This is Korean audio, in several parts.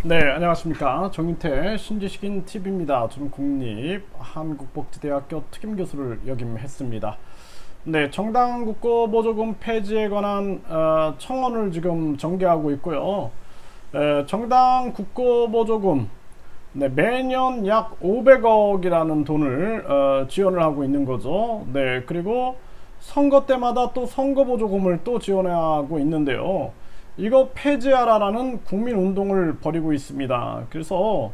네, 안녕하십니까. 정윤태 신지식인 TV입니다. 저는 국립 한국복지대학교 특임교수를 역임했습니다. 네, 정당 국고보조금 폐지에 관한 청원을 지금 전개하고 있고요. 정당 국고보조금 매년 약 500억이라는 돈을 지원을 하고 있는 거죠. 네, 그리고 선거 때마다 또 선거보조금을 또 지원하고 있는데요. 이거 폐지하라라는 국민운동을 벌이고 있습니다. 그래서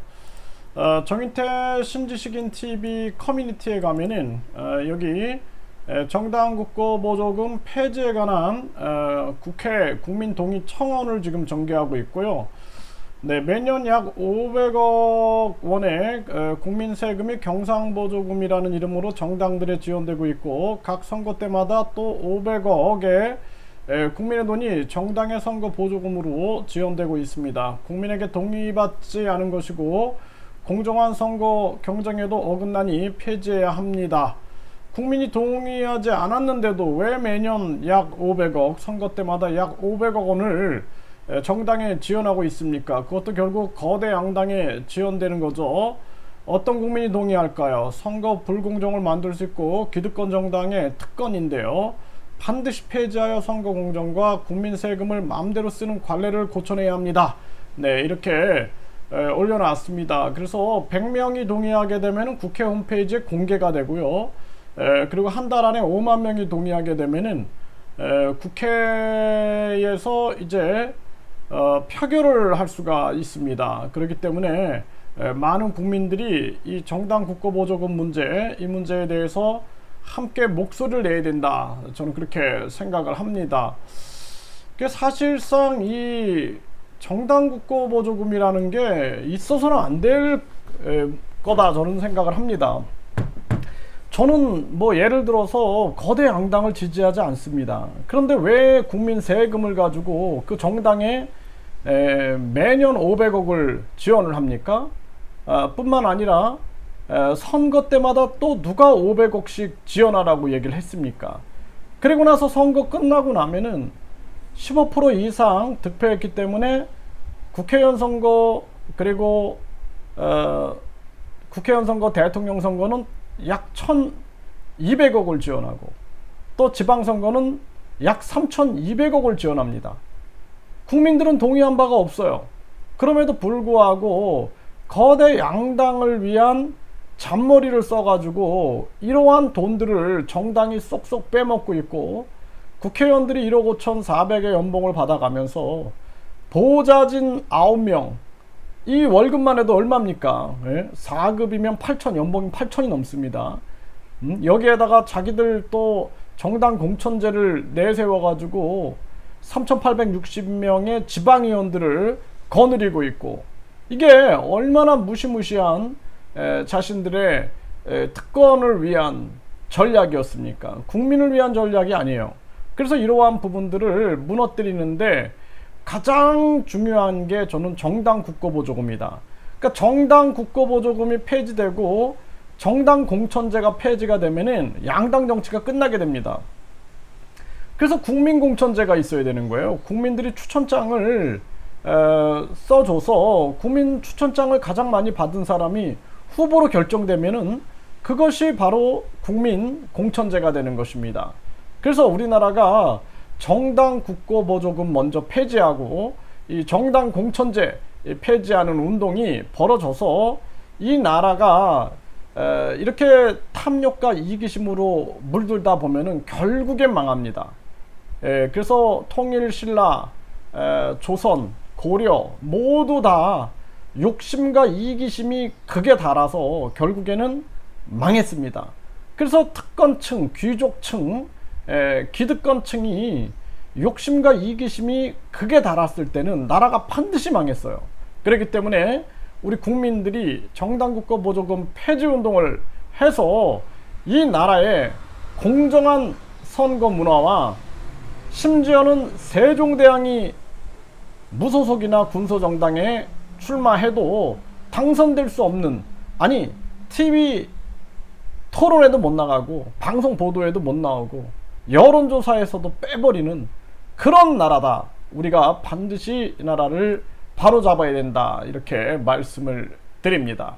정인태 신지식인 TV 커뮤니티에 가면은 여기 정당 국고보조금 폐지에 관한 국회 국민동의 청원을 지금 전개하고 있고요. 네, 매년 약 500억 원의 국민 세금이 경상보조금이라는 이름으로 정당들에 지원되고 있고, 각 선거 때마다 또 500억의 국민의 돈이 정당의 선거 보조금으로 지원되고 있습니다. 국민에게 동의받지 않은 것이고 공정한 선거 경쟁에도 어긋나니 폐지해야 합니다. 국민이 동의하지 않았는데도 왜 매년 약 500억, 선거 때마다 약 500억 원을 정당에 지원하고 있습니까? 그것도 결국 거대 양당에 지원되는 거죠. 어떤 국민이 동의할까요? 선거 불공정을 만들 수 있고 기득권 정당의 특권인데요. 반드시 폐지하여 선거 공정과 국민 세금을 마음대로 쓰는 관례를 고쳐내야 합니다. 네, 이렇게 올려놨습니다. 그래서 100명이 동의하게 되면 국회 홈페이지에 공개가 되고요. 그리고 한 달 안에 5만 명이 동의하게 되면은 국회에서 이제 표결을 할 수가 있습니다. 그렇기 때문에 많은 국민들이 이 정당 국고보조금 문제, 이 문제에 대해서 함께 목소리를 내야 된다, 저는 그렇게 생각을 합니다. 사실상 이 정당 국고보조금이라는 게 있어서는 안 될 거다, 저는 생각을 합니다. 저는 뭐 예를 들어서 거대 양당을 지지하지 않습니다. 그런데 왜 국민 세금을 가지고 그 정당에 매년 500억을 지원을 합니까? 뿐만 아니라 선거 때마다 또 누가 500억씩 지원하라고 얘기를 했습니까? 그리고 나서 선거 끝나고 나면은 15% 이상 득표했기 때문에 국회의원 선거, 그리고 국회의원 선거, 대통령 선거는 약 1200억을 지원하고, 또 지방선거는 약 3200억을 지원합니다. 국민들은 동의한 바가 없어요. 그럼에도 불구하고 거대 양당을 위한 잔머리를 써가지고 이러한 돈들을 정당이 쏙쏙 빼먹고 있고, 국회의원들이 1억 5,400의 연봉을 받아가면서 보좌진 9명, 이 월급만 해도 얼마입니까? 4급이면 8천, 연봉이 8천이 넘습니다. 여기에다가 자기들 또 정당 공천제를 내세워가지고 3,860명의 지방의원들을 거느리고 있고, 이게 얼마나 무시무시한 자신들의 특권을 위한 전략이었습니까? 국민을 위한 전략이 아니에요. 그래서 이러한 부분들을 무너뜨리는데 가장 중요한 게 저는 정당 국고보조금이다. 그러니까 정당 국고보조금이 폐지되고 정당 공천제가 폐지가 되면은 양당 정치가 끝나게 됩니다. 그래서 국민공천제가 있어야 되는 거예요. 국민들이 추천장을 써줘서 국민 추천장을 가장 많이 받은 사람이 후보로 결정되면은 그것이 바로 국민 공천제가 되는 것입니다. 그래서 우리나라가 정당 국고보조금 먼저 폐지하고 이 정당 공천제 폐지하는 운동이 벌어져서 이 나라가 이렇게 탐욕과 이기심으로 물들다 보면은 결국엔 망합니다. 그래서 통일, 신라, 조선, 고려 모두 다 욕심과 이기심이 극에 달아서 결국에는 망했습니다. 그래서 특권층, 귀족층, 기득권층이 욕심과 이기심이 극에 달았을 때는 나라가 반드시 망했어요. 그렇기 때문에 우리 국민들이 정당 국고보조금 폐지 운동을 해서 이 나라의 공정한 선거 문화와, 심지어는 세종대왕이 무소속이나 군소정당에 출마해도 당선될 수 없는, 아니 TV 토론에도 못 나가고 방송 보도에도 못 나오고 여론조사에서도 빼버리는 그런 나라다. 우리가 반드시 이 나라를 바로 잡아야 된다 이렇게 말씀을 드립니다.